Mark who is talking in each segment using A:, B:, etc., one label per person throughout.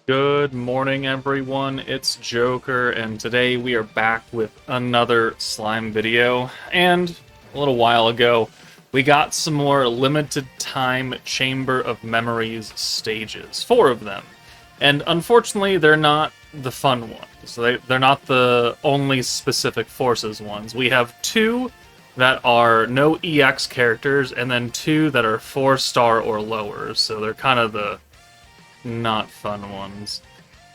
A: Good morning, everyone. It's Joker, and today we are back with another slime video. And a little while ago, we got some more limited time Chamber of Memories stages, 4 of them. And unfortunately, they're not the fun ones. They're not the only specific forces ones. We have 2 that are no EX characters, and then 2 that are 4-star or lower, so they're kind of the not fun ones.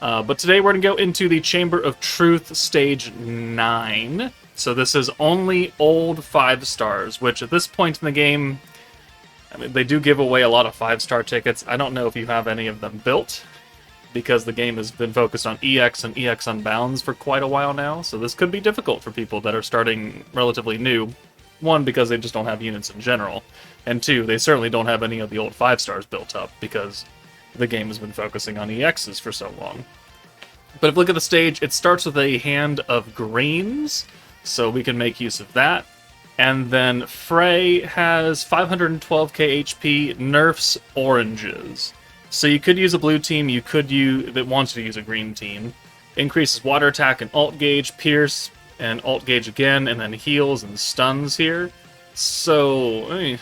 A: But today we're going to go into the Chamber of Truth Stage 9. So this is only old 5 stars, which at this point in the game, I mean, they do give away a lot of 5-star tickets. I don't know if you have any of them built, because the game has been focused on EX and EX Unbounds for quite a while now, so this could be difficult for people that are starting relatively new. 1, because they just don't have units in general, and 2, they certainly don't have any of the old 5 stars built up, because the game has been focusing on EXs for so long. But if we look at the stage, it starts with a hand of greens, so we can make use of that. And then Frey has 512k HP, nerfs oranges. So you could use a blue team, you could use that wants to use a green team. Increases water attack and alt gauge, pierce, and alt gauge again, and then heals and stuns here. So,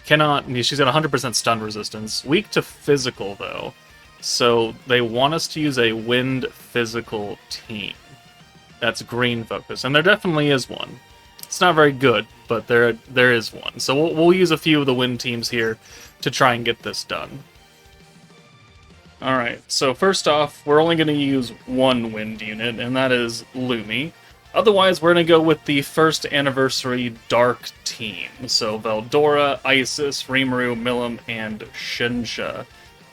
A: she's got 100% stun resistance. Weak to physical, though. So they want us to use a wind physical team. That's green focus. And there definitely is one. It's not very good, but there is one. So we'll use a few of the wind teams here to try and get this done. Alright, so first off, we're only going to use one wind unit, and that is Lumi. Otherwise, we're going to go with the first anniversary Dark team. So Veldora, Isis, Rimuru, Milim, and Shinsha.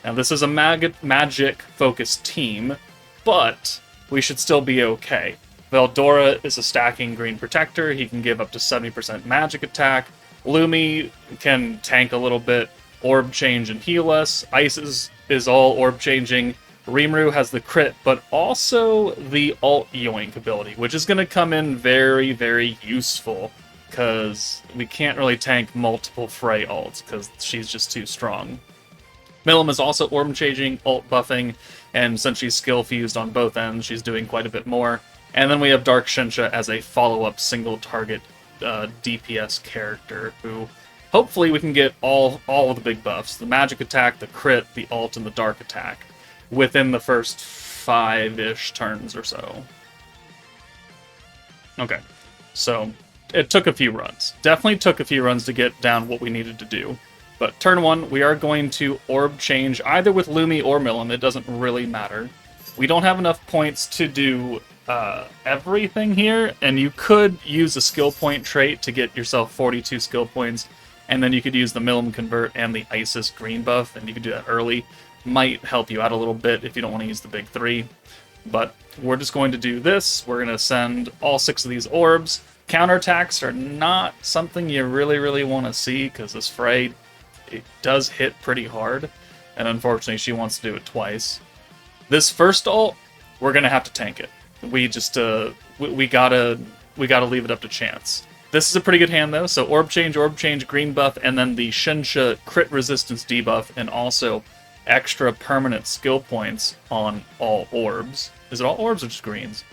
A: Now this is a magic-focused team, but we should still be okay. Veldora is a stacking green protector. He can give up to 70% magic attack. Lumi can tank a little bit, orb change and heal us. Isis is all orb changing. Rimuru has the crit, but also the alt yoink ability, which is going to come in very, very useful, because we can't really tank multiple Frey alts, because she's just too strong. Milim is also orb changing, alt buffing, and since she's skill fused on both ends, she's doing quite a bit more. And then we have Dark Shinsha as a follow-up single target DPS character, who hopefully we can get all of the big buffs, the magic attack, the crit, the alt, and the dark attack, within the first 5-ish turns or so. Okay, so it took a few runs. Definitely took a few runs to get down what we needed to do. But turn 1, we are going to orb change either with Lumi or Milim. It doesn't really matter. We don't have enough points to do everything here, and you could use a skill point trait to get yourself 42 skill points, and then you could use the Milim convert and the Isis green buff, and you could do that early. Might help you out a little bit if you don't want to use the big 3. But we're just going to do this. We're going to send all 6 of these orbs. Counterattacks are not something you really want to see, because this Frey, it does hit pretty hard, and unfortunately she wants to do it twice. This first ult, we're going to have to tank it. We just, we gotta leave it up to chance. This is a pretty good hand, though, so orb change, green buff, and then the Shinsha crit resistance debuff, and also extra permanent skill points on all orbs. Is it all orbs or just greens?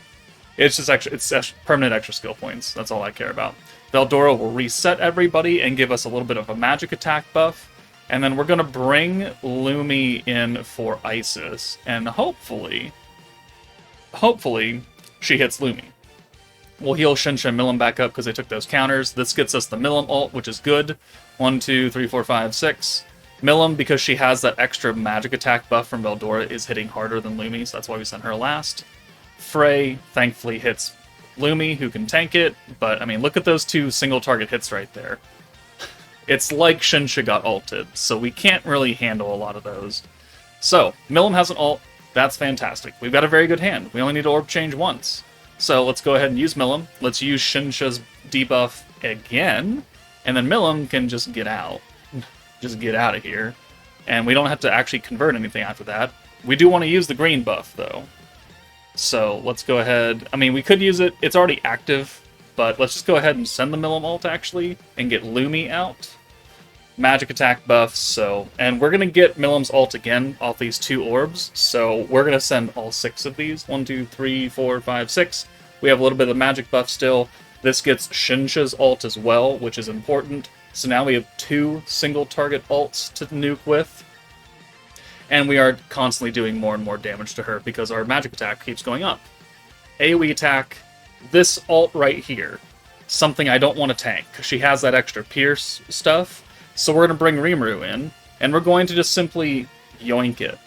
A: It's just permanent extra skill points. That's all I care about. Veldora will reset everybody and give us a little bit of a magic attack buff. And then we're going to bring Lumi in for Isis. And hopefully she hits Lumi. We'll heal Shinsha and Milim back up because they took those counters. This gets us the Milim ult, which is good. 1, 2, 3, 4, 5, 6. Milim, because she has that extra magic attack buff from Veldora, is hitting harder than Lumi, so that's why we sent her last. Frey, thankfully, hits Lumi, who can tank it, but, I mean, look at those 2 single target hits right there. It's like Shinsha got ulted, so we can't really handle a lot of those. So, Milim has an ult, that's fantastic. We've got a very good hand. We only need to orb change once. So let's go ahead and use Milim. Let's use Shinsha's debuff again, and then Milim can just get out. Just get out of here. And we don't have to actually convert anything after that. We do want to use the green buff, though. So let's go ahead. I mean, we could use it. It's already active, but let's just go ahead and send the Milim ult, actually, and get Lumi out. magic attack buffs, and we're going to get MILIM's ult again off these 2 orbs, so we're going to send all 6 of these. 1, 2, 3, 4, 5, 6. We have a little bit of magic buff still. This gets Shinsha's ult as well, which is important. So now we have 2 single target ults to nuke with. And we are constantly doing more and more damage to her because our magic attack keeps going up. AoE attack, this ult right here, something I don't want to tank, because she has that extra pierce stuff. So we're going to bring Rimuru in, and we're going to just simply yoink it.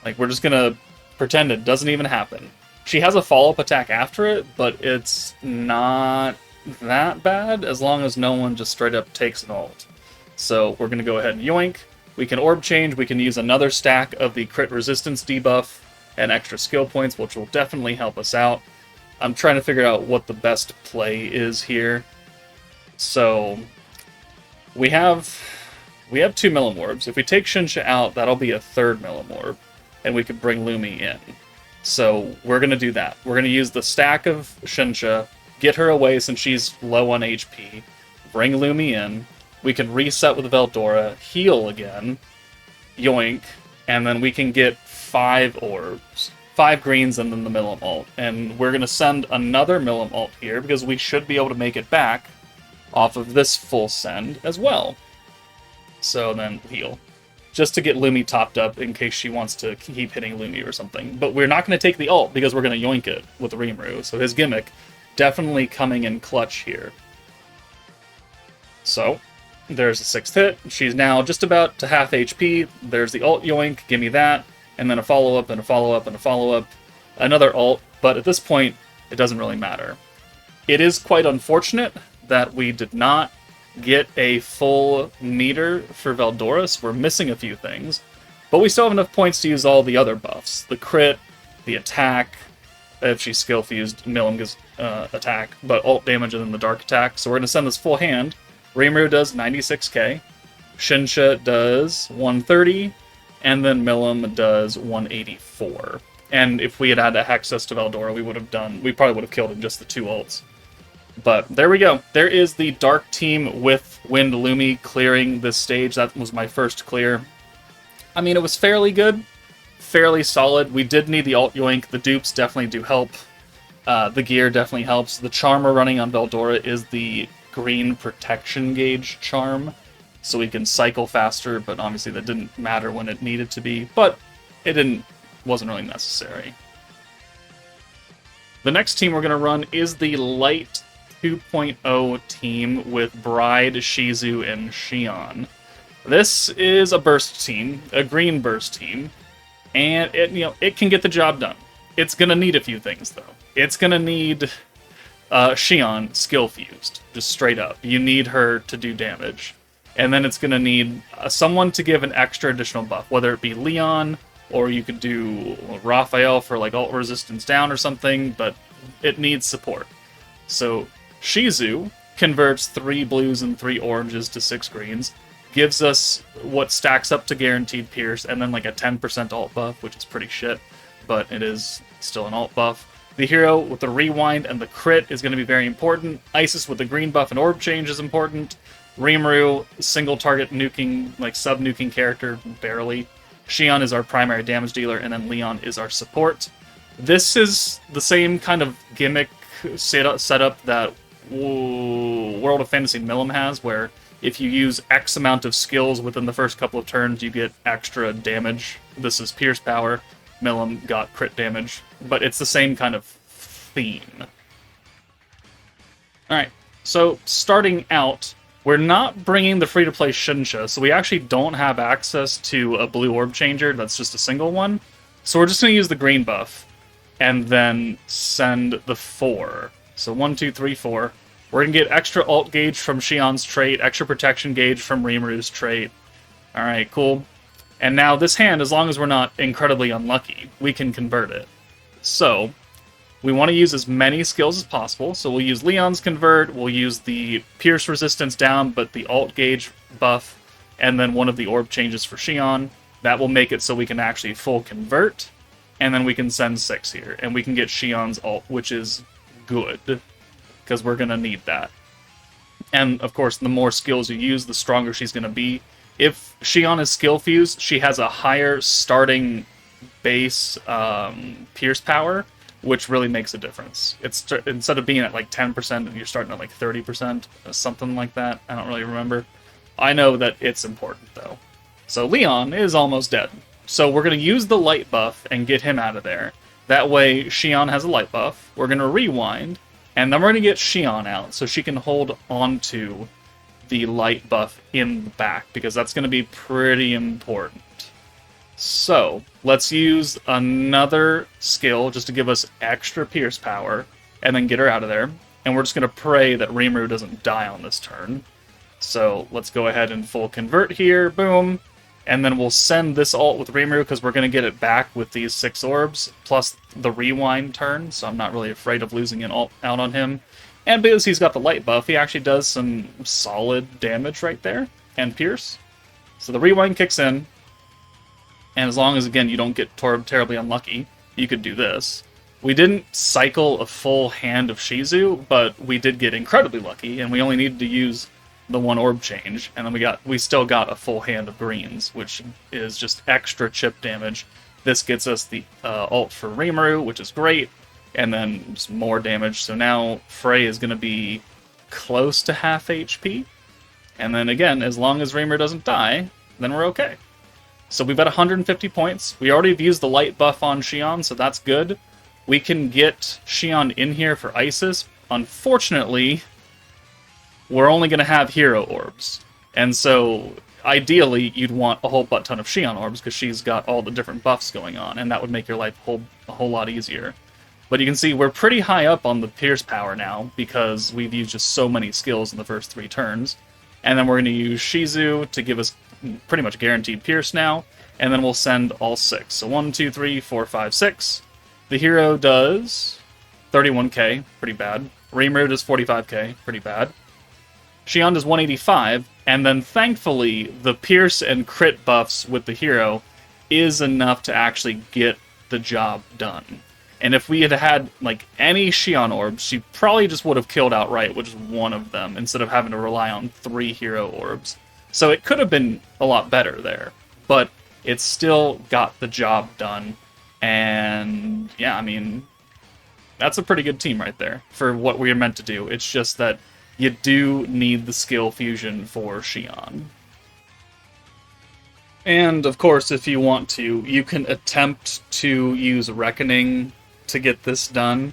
A: Like, we're just going to pretend it doesn't even happen. She has a follow-up attack after it, but it's not that bad, as long as no one just straight up takes an ult. So we're going to go ahead and yoink. We can orb change, we can use another stack of the crit resistance debuff and extra skill points, which will definitely help us out. I'm trying to figure out what the best play is here. So we have 2 MILIM orbs. If we take Shinsha out, that'll be a 3rd MILIM orb, and we could bring Lumi in. So we're going to do that. We're going to use the stack of Shinsha, get her away since she's low on HP, bring Lumi in. We can reset with Veldora, heal again, yoink, and then we can get 5 orbs. 5 greens and then the MILIM ult. And we're going to send another MILIM ult here because we should be able to make it back off of this full send as well. So then heal. Just to get Lumi topped up in case she wants to keep hitting Lumi or something. But we're not going to take the ult because we're going to yoink it with Rimuru. So his gimmick definitely coming in clutch here. So there's the 6th hit. She's now just about to half HP. There's the ult yoink, give me that. And then a follow-up, and a follow-up, and a follow-up. Another ult, but at this point, it doesn't really matter. It is quite unfortunate that we did not get a full meter for Veldora. We're missing a few things. But we still have enough points to use all the other buffs. The crit, the attack, if she's skill-fused, MILIM gives attack, but ult damage and then the dark attack. So we're going to send this full hand. Rimuru does 96k, Shinsha does 130, and then MILIM does 184. And if we had had access to Veldora, we probably would have killed in just the 2 ults. But there we go. There is the Dark team with Wind Lumi clearing this stage. That was my first clear. I mean, it was fairly good, fairly solid. We did need the ult yoink. The dupes definitely do help. The gear definitely helps. The charm we're running on Veldora is the green protection gauge charm, so we can cycle faster, but obviously that didn't matter when it needed to be, but wasn't really necessary. The next team we're going to run is the Light 2.0 team with Bride, Shizu, and Xion. This is a burst team, a green burst team, and it can get the job done. It's going to need a few things, though. It's going to need Xion skill fused, just straight up. You need her to do damage. And then it's going to need someone to give an extra additional buff, whether it be Leon, or you could do Raphael for like ult resistance down or something, but it needs support. So Shizu converts 3 blues and 3 oranges to 6 greens, gives us what stacks up to guaranteed pierce, and then like a 10% ult buff, which is pretty shit, but it is still an ult buff. The hero with the rewind and the crit is going to be very important. Isis with the green buff and orb change is important. Rimuru, single target nuking, like sub-nuking character, barely. Xion is our primary damage dealer, and then Leon is our support. This is the same kind of gimmick setup that World of Fantasy MILIM has, where if you use X amount of skills within the first couple of turns, you get extra damage. This is Pierce Power. MILIM got crit damage, but it's the same kind of theme. Alright, so starting out, we're not bringing the free-to-play Shinsha, so we actually don't have access to a blue orb changer that's just a single one. So we're just going to use the green buff, and then send the 4. So 1, 2, 3, 4. We're going to get extra ult gauge from Xion's trait, extra protection gauge from Rimuru's trait. Alright, cool. And now this hand, as long as we're not incredibly unlucky, we can convert it. So, we want to use as many skills as possible, so we'll use Leon's convert, we'll use the pierce resistance down, but the ult gauge buff, and then one of the orb changes for Xion. That will make it so we can actually full convert, and then we can send 6 here, and we can get Xion's ult, which is good, because we're going to need that. And, of course, the more skills you use, the stronger she's going to be. If Xion is skill fused, she has a higher starting base pierce power, which really makes a difference. It's instead of being at like 10%, you're starting at like 30%, something like that. I don't really remember. I know that it's important, though. So Leon is almost dead. So we're going to use the light buff and get him out of there. That way, Xion has a light buff. We're going to rewind, and then we're going to get Xion out so she can hold onto the light buff in the back, because that's going to be pretty important. So, let's use another skill just to give us extra pierce power, and then get her out of there. And we're just going to pray that Rimuru doesn't die on this turn. So, let's go ahead and full convert here, boom. And then we'll send this ult with Rimuru, because we're going to get it back with these 6 orbs, plus the rewind turn, so I'm not really afraid of losing an ult out on him. And because he's got the light buff, he actually does some solid damage right there, and pierce. So the rewind kicks in, and as long as, again, you don't get terribly unlucky, you could do this. We didn't cycle a full hand of Shizu, but we did get incredibly lucky, and we only needed to use the 1 orb change, and then we still got a full hand of greens, which is just extra chip damage. This gets us the ult for Rimuru, which is great, and then just more damage. So now Frey is going to be close to half HP, and then again, as long as Rimuru doesn't die, then we're okay. So we've got 150 points. We already have used the light buff on Xion, so that's good. We can get Xion in here for Isis. Unfortunately, we're only going to have hero orbs. And so, ideally, you'd want a whole butt ton of Xion orbs, because she's got all the different buffs going on, and that would make your life a whole lot easier. But you can see we're pretty high up on the pierce power now, because we've used just so many skills in the first 3 turns. And then we're going to use Shizu to give us pretty much guaranteed pierce now, and then we'll send all 6. So 1, 2, 3, 4, 5, 6. The hero does 31k, pretty bad. Rimuru does 45k, pretty bad. Xion does 185, and then thankfully the pierce and crit buffs with the hero is enough to actually get the job done. And if we had had like any Xion orbs, she probably just would have killed outright with just 1 of them, instead of having to rely on 3 hero orbs. So it could have been a lot better there, but it still got the job done. And yeah, I mean, that's a pretty good team right there for what we are meant to do. It's just that you do need the skill fusion for Xion. And, of course, if you want to, you can attempt to use Reckoning to get this done.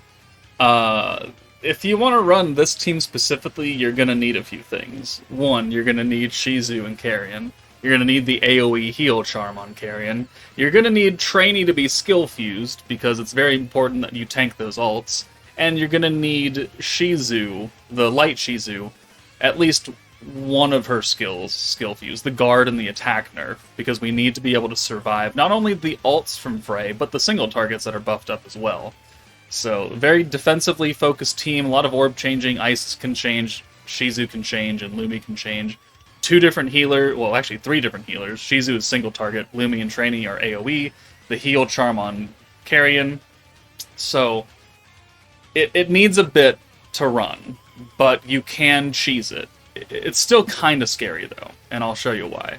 A: If you want to run this team specifically, you're going to need a few things. 1, you're going to need Shizu and Carrion. You're going to need the AoE heal charm on Carrion. You're going to need Trainee to be skill fused, because it's very important that you tank those ults. And you're going to need Shizu, the light Shizu, at least one of her skills skill fused, the guard and the attack nerf, because we need to be able to survive not only the ults from Frey, but the single targets that are buffed up as well. So, very defensively focused team, a lot of orb changing. Ice can change, Shizu can change, and Lumi can change. 2 different healers, well actually 3 different healers. Shizu is single target, Lumi and Trainee are AoE, the heal charm on Carrion. So, it needs a bit to run, but you can cheese it. It's still kind of scary though, and I'll show you why.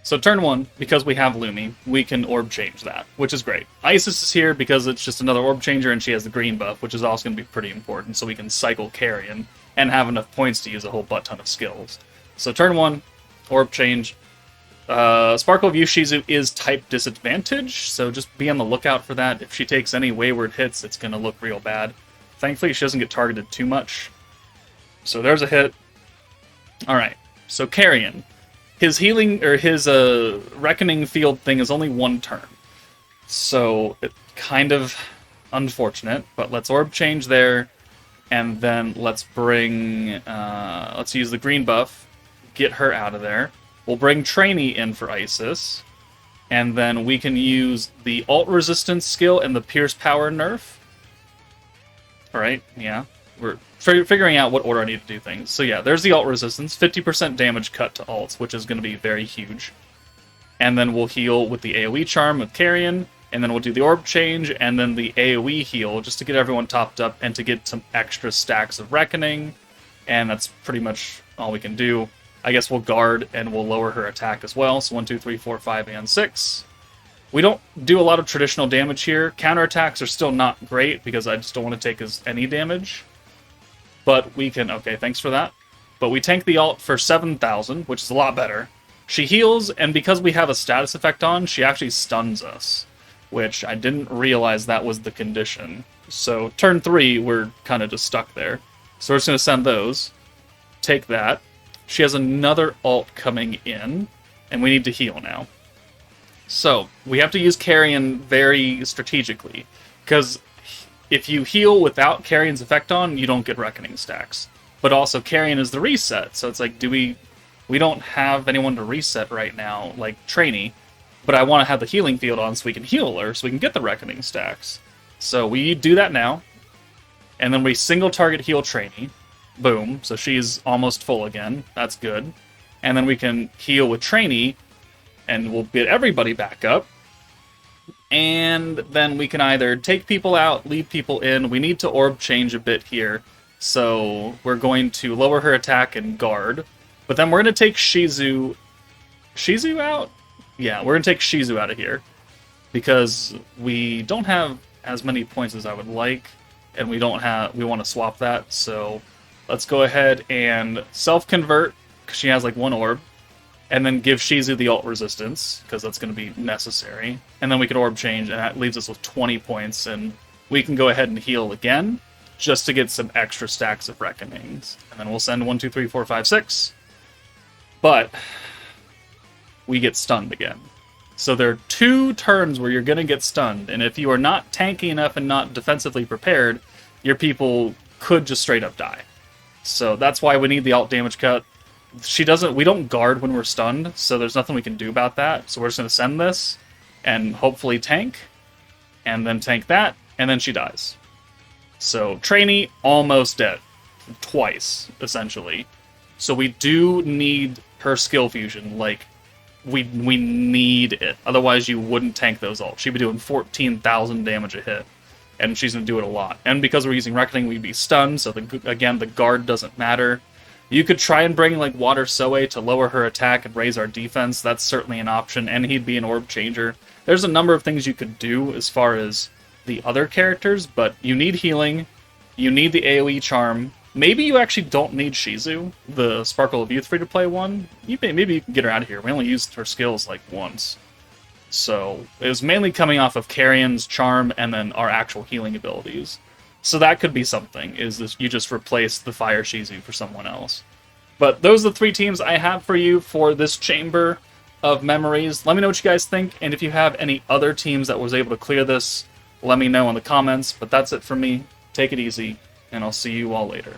A: So turn 1, because we have Lumi, we can orb change that, which is great. Isis is here because it's just another orb changer and she has the green buff, which is also going to be pretty important, so we can cycle Carrion and have enough points to use a whole butt ton of skills. So turn 1, orb change. Sparkle View Shizu is type disadvantage, so just be on the lookout for that. If she takes any wayward hits, it's going to look real bad. Thankfully, she doesn't get targeted too much. So there's a hit. Alright, so Carrion. His healing, or his Reckoning Field thing is only 1 turn. So, it's kind of unfortunate, but let's orb change there, and then let's bring, let's use the green buff, get her out of there. We'll bring Trainee in for Isis, and then we can use the ult resistance skill and the pierce power nerf. Alright, yeah. We're figuring out what order I need to do things. So yeah, there's the ult resistance, 50% damage cut to ults, which is going to be very huge. And then we'll heal with the AoE charm with Carrion, and then we'll do the orb change, and then the AoE heal, just to get everyone topped up, and to get some extra stacks of Reckoning. and that's pretty much all we can do. I guess we'll guard, and we'll lower her attack as well, so 1, 2, 3, 4, 5, and 6. We don't do a lot of traditional damage here. Counterattacks are still not great, because I just don't want to take any damage. But we can... Okay, thanks for that. But we tank the ult for 7,000, which is a lot better. She heals, and because we have a status effect on, she actually stuns us, which I didn't realize that was the condition. So turn 3, we're kind of just stuck there. So we're just going to send those. Take that. She has another ult coming in, and we need to heal now. So we have to use Carrion very strategically, because if you heal without Carrion's effect on, you don't get Reckoning stacks. But also Carrion is the reset, so it's like, we don't have anyone to reset right now, like Trainee, but I want to have the healing field on so we can heal her, so we can get the Reckoning stacks. So we do that now, and then we single target heal Trainee. Boom, so she's almost full again. That's good. And then we can heal with Trainee, and we'll get everybody back up. And then we can either take people out, leave people in. We need to orb change a bit here. So we're going to lower her attack and guard. But then we're going to take Shizu out? Yeah, we're going to take Shizu out of here. Because we don't have as many points as I would like. And we want to swap that, so... Let's go ahead and self-convert, because she has like 1 orb, and then give Shizu the ult resistance, because that's going to be necessary. And then we can orb change, and that leaves us with 20 points, and we can go ahead and heal again, just to get some extra stacks of Reckonings. And then we'll send 1, 2, 3, 4, 5, 6. But we get stunned again. So there are 2 turns where you're going to get stunned, and if you are not tanky enough and not defensively prepared, your people could just straight up die. So that's why we need the alt damage cut. We don't guard when we're stunned, so there's nothing we can do about that. So we're just going to send this, and hopefully tank, and then tank that, and then she dies. So Trainee, almost dead. Twice, essentially. So we do need her skill fusion, like, we need it. Otherwise you wouldn't tank those ults. She'd be doing 14,000 damage a hit. And she's going to do it a lot. And because we're using Reckoning, we'd be stunned, so again, the guard doesn't matter. You could try and bring, like, Water Soe to lower her attack and raise our defense. That's certainly an option, and he'd be an orb changer. There's a number of things you could do as far as the other characters, but you need healing, you need the AoE charm. Maybe you actually don't need Shizu, the Sparkle of Youth free-to-play one. Maybe you can get her out of here. We only used her skills, like, once. So it was mainly coming off of Carrion's charm and then our actual healing abilities. So that could be something, is this, you just replace the Fire Shizu for someone else. But those are the 3 teams I have for you for this Chamber of Memories. Let me know what you guys think, and if you have any other teams that was able to clear this, let me know in the comments. But that's it from me. Take it easy, and I'll see you all later.